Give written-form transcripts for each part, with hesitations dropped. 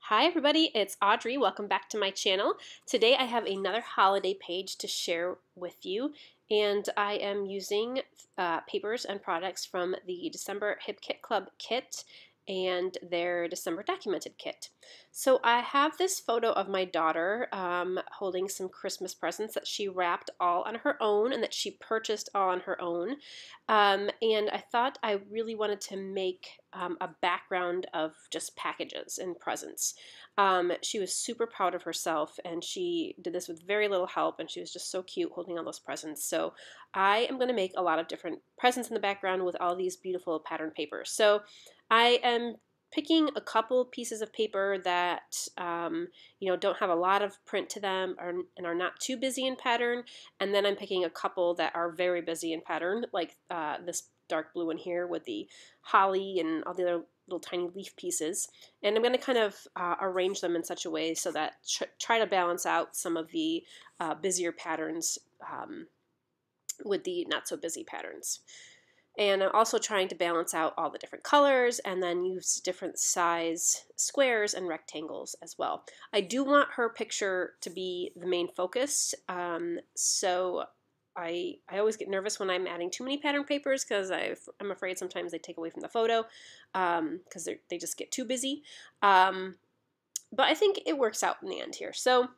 Hi everybody, it's Audrey. Welcome back to my channel. Today I have another holiday page to share with you, and I am using papers and products from the December Hip Kit Club kit and their December documented kit. So I have this photo of my daughter holding some Christmas presents that she wrapped all on her own and that she purchased all on her own. And I thought I really wanted to make a background of just packages and presents. She was super proud of herself, and she did this with very little help, and she was just so cute holding all those presents. So I am going to make a lot of different presents in the background with all these beautiful pattern papers. So I am picking a couple pieces of paper that don't have a lot of print to them and are not too busy in pattern, and then I'm picking a couple that are very busy in pattern, like this dark blue one here with the holly and all the other little tiny leaf pieces, and I'm going to kind of arrange them in such a way so that try to balance out some of the busier patterns with the not so busy patterns. And I'm also trying to balance out all the different colors and then use different size squares and rectangles as well. I do want her picture to be the main focus, so I always get nervous when I'm adding too many pattern papers because I'm afraid sometimes they take away from the photo because they just get too busy. But I think it works out in the end here. So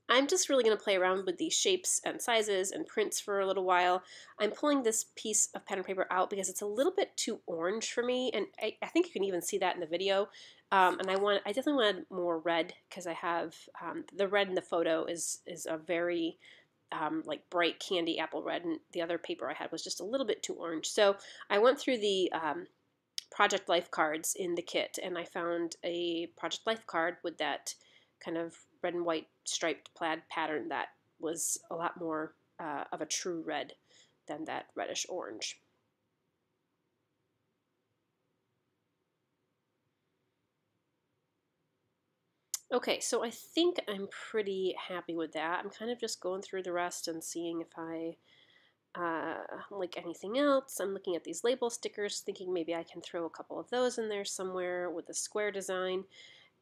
I'm just really going to play around with these shapes and sizes and prints for a little while. I'm pulling this piece of pattern paper out because it's a little bit too orange for me, and I think you can even see that in the video. And I definitely wanted more red because I have the red in the photo is a very like bright candy apple red, and the other paper I had was just a little bit too orange. So I went through the Project Life cards in the kit, and I found a Project Life card with that kind of red and white striped plaid pattern that was a lot more of a true red than that reddish orange. Okay, so I think I'm pretty happy with that. I'm kind of just going through the rest and seeing if I like anything else. I'm looking at these label stickers, thinking maybe I can throw a couple of those in there somewhere with a square design.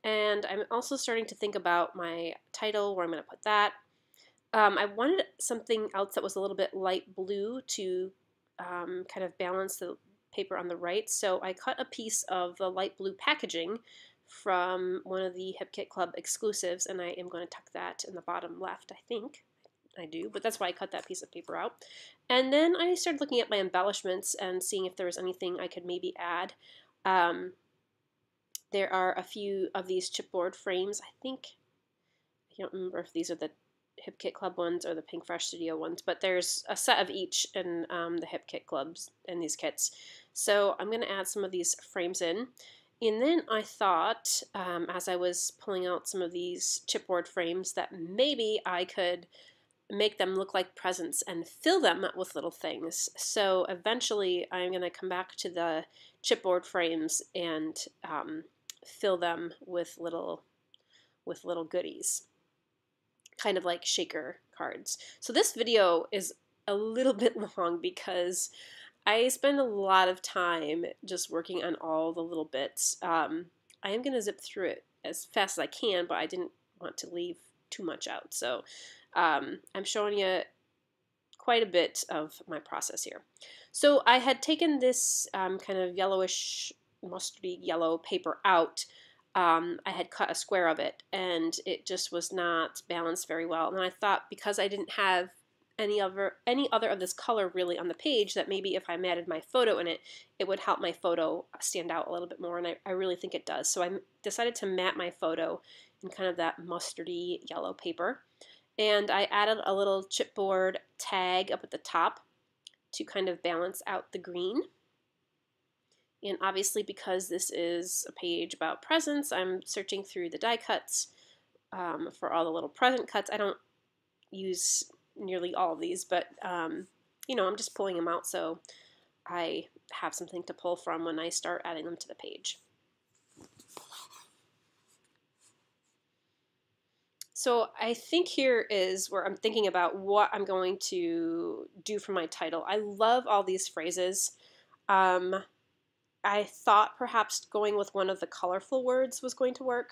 And I'm also starting to think about my title, where I'm going to put that. I wanted something else that was a little bit light blue to kind of balance the paper on the right. So I cut a piece of the light blue packaging from one of the Hip Kit Club exclusives, and I am going to tuck that in the bottom left, I think. I do, but that's why I cut that piece of paper out. And then I started looking at my embellishments and seeing if there was anything I could maybe add. There are a few of these chipboard frames. I don't remember if these are the Hip Kit Club ones or the Pink Fresh Studio ones, but there's a set of each in the Hip Kit Clubs and these kits. So I'm going to add some of these frames in. And then I thought, as I was pulling out some of these chipboard frames, that maybe I could make them look like presents and fill them with little things. So eventually I'm going to come back to the chipboard frames and fill them with little goodies, kind of like shaker cards. So this video is a little bit long because I spend a lot of time just working on all the little bits. I am going to zip through it as fast as I can, but I didn't want to leave too much out. So I'm showing you quite a bit of my process here. So I had taken this kind of yellowish, mustardy yellow paper out. I had cut a square of it, and it just was not balanced very well. And I thought, because I didn't have any other of this color really on the page, that maybe if I matted my photo in it, it would help my photo stand out a little bit more, and I really think it does. So I decided to matte my photo in kind of that mustardy yellow paper. And I added a little chipboard tag up at the top to kind of balance out the green. And obviously, because this is a page about presents, I'm searching through the die cuts for all the little present cuts. I don't use nearly all of these, but I'm just pulling them out so I have something to pull from when I start adding them to the page. So I think here is where I'm thinking about what I'm going to do for my title. I love all these phrases. I thought perhaps going with one of the colorful words was going to work.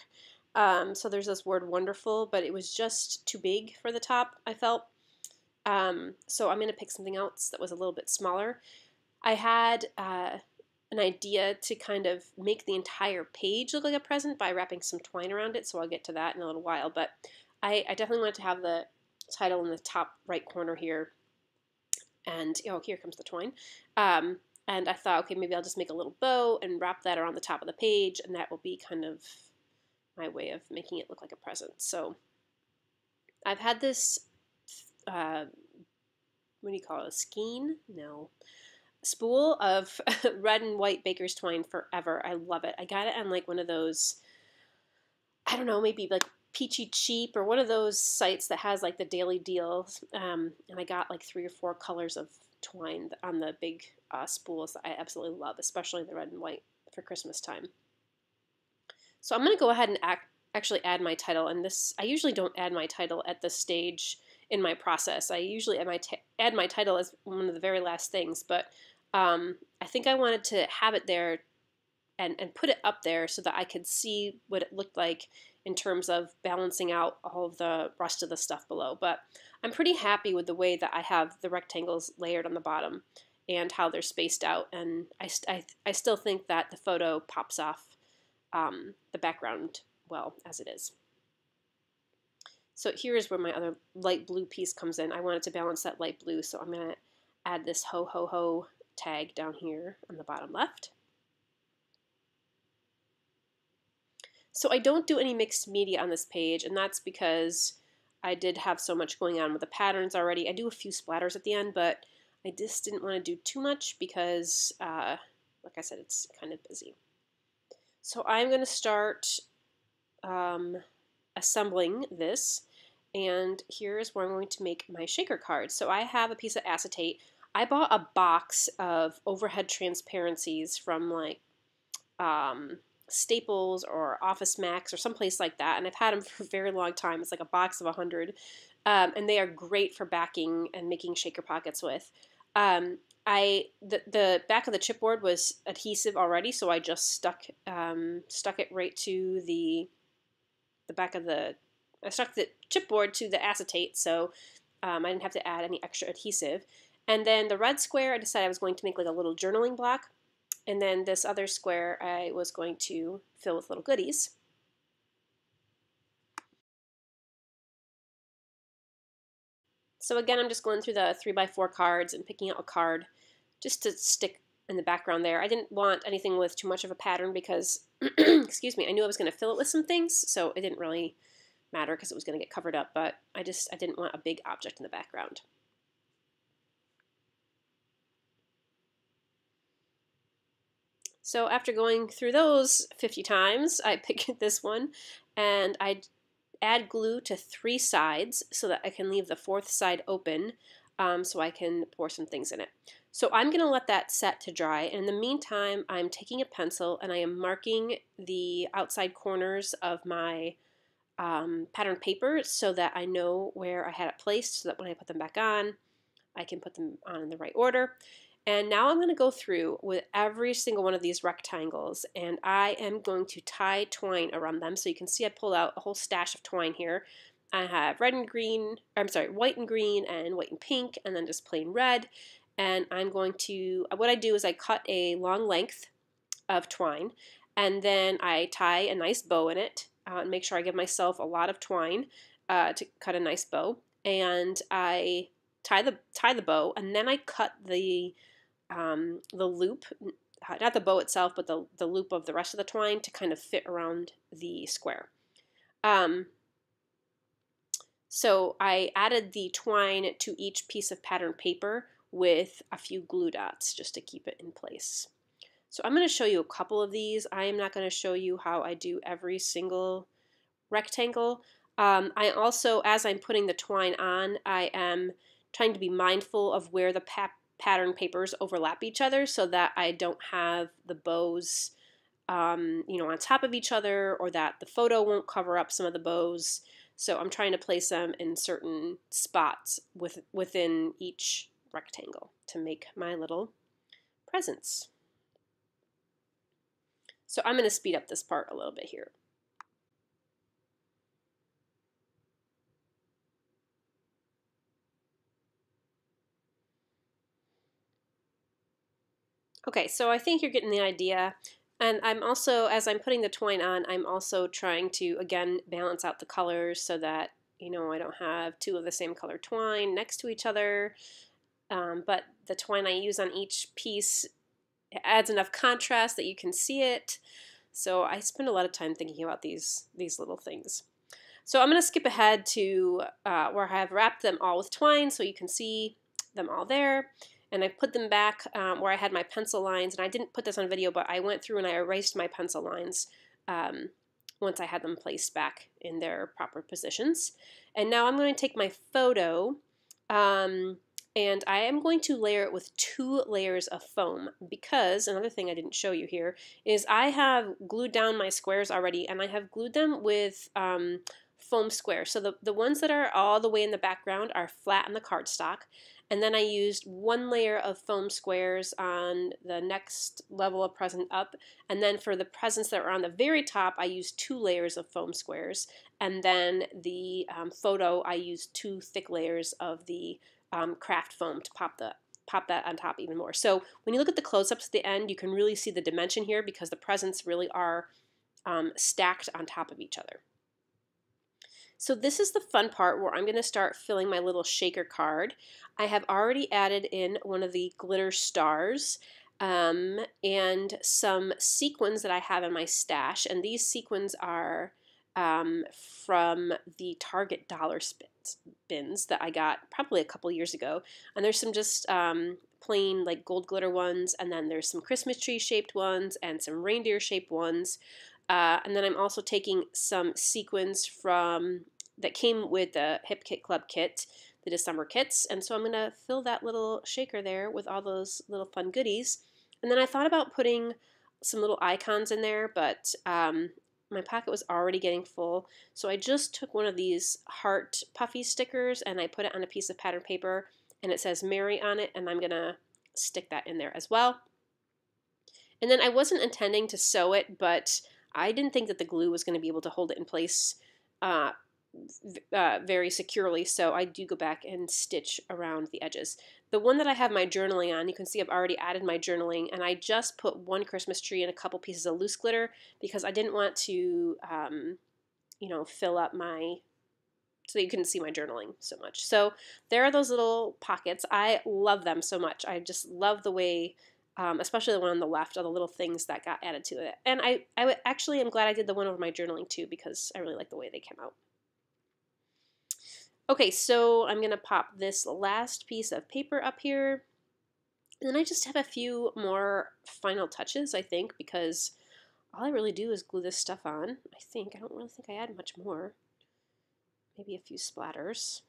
So there's this word wonderful, but it was just too big for the top, I felt. So I'm going to pick something else that was a little bit smaller. I had an idea to kind of make the entire page look like a present by wrapping some twine around it, so I'll get to that in a little while. But I definitely wanted to have the title in the top right corner here. And, oh, here comes the twine. And I thought, okay, maybe I'll just make a little bow and wrap that around the top of the page, and that will be kind of my way of making it look like a present. So I've had this, what do you call it, a skein? No. Spool of red and white baker's twine forever. I love it. I got it on like one of those, I don't know, maybe like Peachy Cheap or one of those sites that has like the daily deals. And I got like 3 or 4 colors of twine on the big spools that I absolutely love, especially the red and white for Christmas time. So I'm going to go ahead and actually add my title. And this, I usually don't add my title at this stage in my process. I usually add my title as one of the very last things, but I think I wanted to have it there and put it up there so that I could see what it looked like in terms of balancing out all of the rest of the stuff below. But I'm pretty happy with the way that I have the rectangles layered on the bottom and how they're spaced out, and I still think that the photo pops off the background well as it is. So here is where my other light blue piece comes in. I wanted to balance that light blue, so I'm going to add this ho ho ho tag down here on the bottom left. So I don't do any mixed media on this page, and that's because I did have so much going on with the patterns already. I do a few splatters at the end, but I just didn't want to do too much because, like I said, it's kind of busy. So I'm going to start assembling this, and here's where I'm going to make my shaker cards. So I have a piece of acetate. I bought a box of overhead transparencies from like Staples or Office Max or someplace like that, and I've had them for a very long time. It's like a box of 100, and they are great for backing and making shaker pockets with. The back of the chipboard was adhesive already, so I just stuck it right to the back of the. I stuck the chipboard to the acetate, so I didn't have to add any extra adhesive. And then the red square, I decided I was going to make like a little journaling block. And then this other square I was going to fill with little goodies. So again, I'm just going through the 3x4 cards and picking out a card just to stick in the background there. I didn't want anything with too much of a pattern because, excuse me, I knew I was going to fill it with some things, so it didn't really matter because it was going to get covered up, but I didn't want a big object in the background. So after going through those 50 times, I picked this one, and I add glue to 3 sides so that I can leave the 4th side open so I can pour some things in it. So I'm going to let that set to dry, and in the meantime I'm taking a pencil and I am marking the outside corners of my pattern paper so that I know where I had it placed, so that when I put them back on, I can put them on in the right order. And now I'm going to go through with every single one of these rectangles, and I am going to tie twine around them. So you can see I pulled out a whole stash of twine here. I have red and green, I'm sorry, white and green and white and pink, and then just plain red. And I'm going to, what I do is I cut a long length of twine, and then I tie a nice bow in it, and make sure I give myself a lot of twine to cut a nice bow. And I tie the bow, and then I cut the loop, not the bow itself, but the loop of the rest of the twine to kind of fit around the square. So I added the twine to each piece of pattern paper with a few glue dots just to keep it in place. So I'm going to show you a couple of these. I am not going to show you how I do every single rectangle. I also, as I'm putting the twine on, I am trying to be mindful of where the pattern papers overlap each other so that I don't have the bows on top of each other, or that the photo won't cover up some of the bows. So I'm trying to place them in certain spots within each rectangle to make my little presents. So I'm going to speed up this part a little bit here. Okay, so I think you're getting the idea. And I'm also, as I'm putting the twine on, I'm also trying to, again, balance out the colors so that, you know, I don't have two of the same color twine next to each other. But the twine I use on each piece adds enough contrast that you can see it. So I spend a lot of time thinking about these little things. So I'm going to skip ahead to where I have wrapped them all with twine so you can see them all there. And I put them back where I had my pencil lines. And I didn't put this on video, but I went through and I erased my pencil lines once I had them placed back in their proper positions. And now I'm going to take my photo and I am going to layer it with 2 layers of foam, because another thing I didn't show you here is I have glued down my squares already, and I have glued them with foam squares. So the ones that are all the way in the background are flat on the cardstock, and then I used 1 layer of foam squares on the next level of present up, and then for the presents that are on the very top I used 2 layers of foam squares, and then the photo I used 2 thick layers of the craft foam to pop that on top even more. So when you look at the close-ups at the end, you can really see the dimension here because the presents really are stacked on top of each other. So this is the fun part where I'm going to start filling my little shaker card. I have already added in one of the glitter stars and some sequins that I have in my stash, and these sequins are from the Target dollar bins that I got probably a couple years ago. And there's some just plain like gold glitter ones, and then there's some Christmas tree shaped ones and some reindeer shaped ones. And then I'm also taking some sequins from that came with the Hip Kit Club kit, the December kits, and so I'm going to fill that little shaker there with all those little fun goodies. And then I thought about putting some little icons in there, but my pocket was already getting full, so I just took one of these heart puffy stickers and I put it on a piece of pattern paper, and it says Mary on it, and I'm going to stick that in there as well. And then I wasn't intending to sew it, but I didn't think that the glue was going to be able to hold it in place very securely, so I do go back and stitch around the edges. The one that I have my journaling on, you can see I've already added my journaling, and I just put 1 Christmas tree and a couple pieces of loose glitter because I didn't want to, you know, fill up my, so you couldn't see my journaling so much. So there are those little pockets. I love them so much. I just love the way, especially the one on the left, all the little things that got added to it. And I actually am glad I did the one over my journaling too, because I really like the way they came out. Okay, so I'm going to pop this last piece of paper up here. And then I just have a few more final touches, I think, because all I really do is glue this stuff on. I think. I don't really think I add much more. Maybe a few splatters.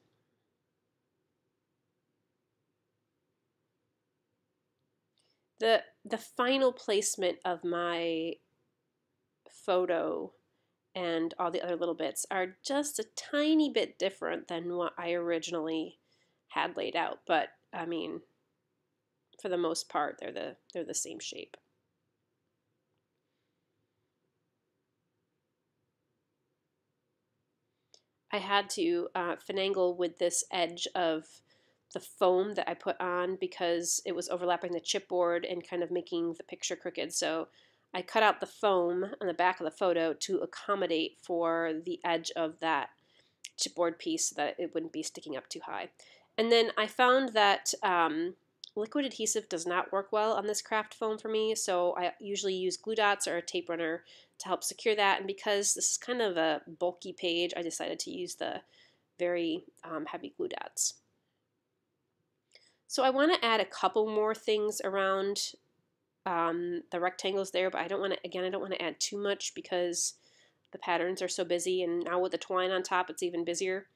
The final placement of my photo and all the other little bits are just a tiny bit different than what I originally had laid out, but I mean, for the most part, they're the same shape. I had to finagle with this edge of the foam that I put on because it was overlapping the chipboard and kind of making the picture crooked. So I cut out the foam on the back of the photo to accommodate for the edge of that chipboard piece so that it wouldn't be sticking up too high. And then I found that liquid adhesive does not work well on this craft foam for me, so I usually use glue dots or a tape runner to help secure that. And because this is kind of a bulky page, I decided to use the very heavy glue dots. So I want to add a couple more things around the rectangles there, but I don't want to add too much because the patterns are so busy, and now with the twine on top it's even busier.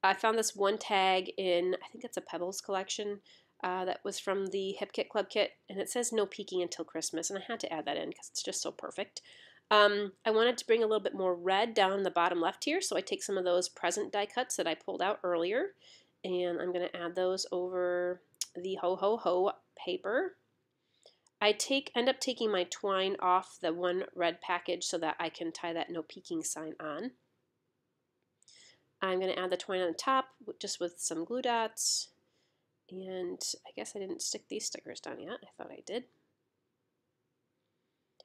I found this one tag in, I think it's a Pebbles collection, that was from the Hip Kit Club kit, and it says no peeking until Christmas, and I had to add that in because it's just so perfect. I wanted to bring a little bit more red down the bottom left here, so I take some of those present die cuts that I pulled out earlier, and I'm going to add those over the Ho Ho Ho paper. I end up taking my twine off the one red package so that I can tie that no peeking sign on. I'm going to add the twine on the top just with some glue dots. And I guess I didn't stick these stickers down yet. I thought I did.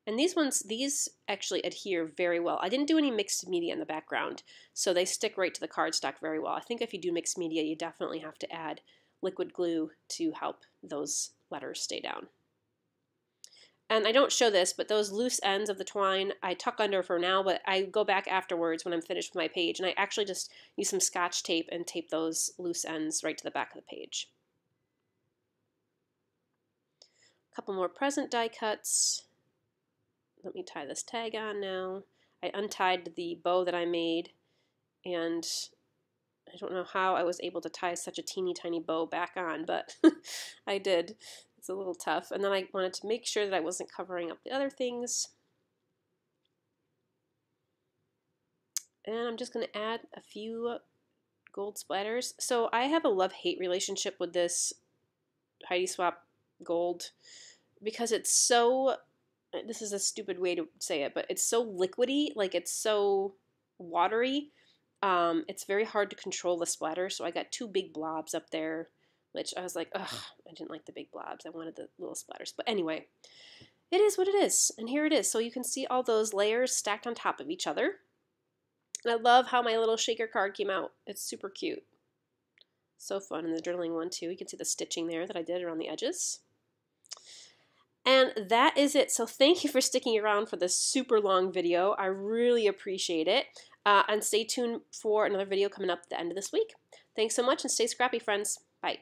And these actually adhere very well. I didn't do any mixed media in the background, so they stick right to the cardstock very well. I think if you do mixed media, you definitely have to add liquid glue to help those letters stay down. And I don't show this, but those loose ends of the twine I tuck under for now, but I go back afterwards when I'm finished with my page, and I actually just use some Scotch tape and tape those loose ends right to the back of the page. A couple more present die cuts. Let me tie this tag on now. I untied the bow that I made, and I don't know how I was able to tie such a teeny tiny bow back on, but I did. It's a little tough. And then I wanted to make sure that I wasn't covering up the other things. And I'm just going to add a few gold splatters. So I have a love-hate relationship with this Heidi Swapp gold because it's so, this is a stupid way to say it, but it's so liquidy, like it's so watery. It's very hard to control the splatter, so I got two big blobs up there, which I was like, ugh, I didn't like the big blobs. I wanted the little splatters. But anyway, it is what it is, and here it is. So you can see all those layers stacked on top of each other. And I love how my little shaker card came out. It's super cute. So fun, and the journaling one too. You can see the stitching there that I did around the edges. And that is it. So thank you for sticking around for this super long video. I really appreciate it. And stay tuned for another video coming up at the end of this week. Thanks so much, and stay scrappy, friends. Bye.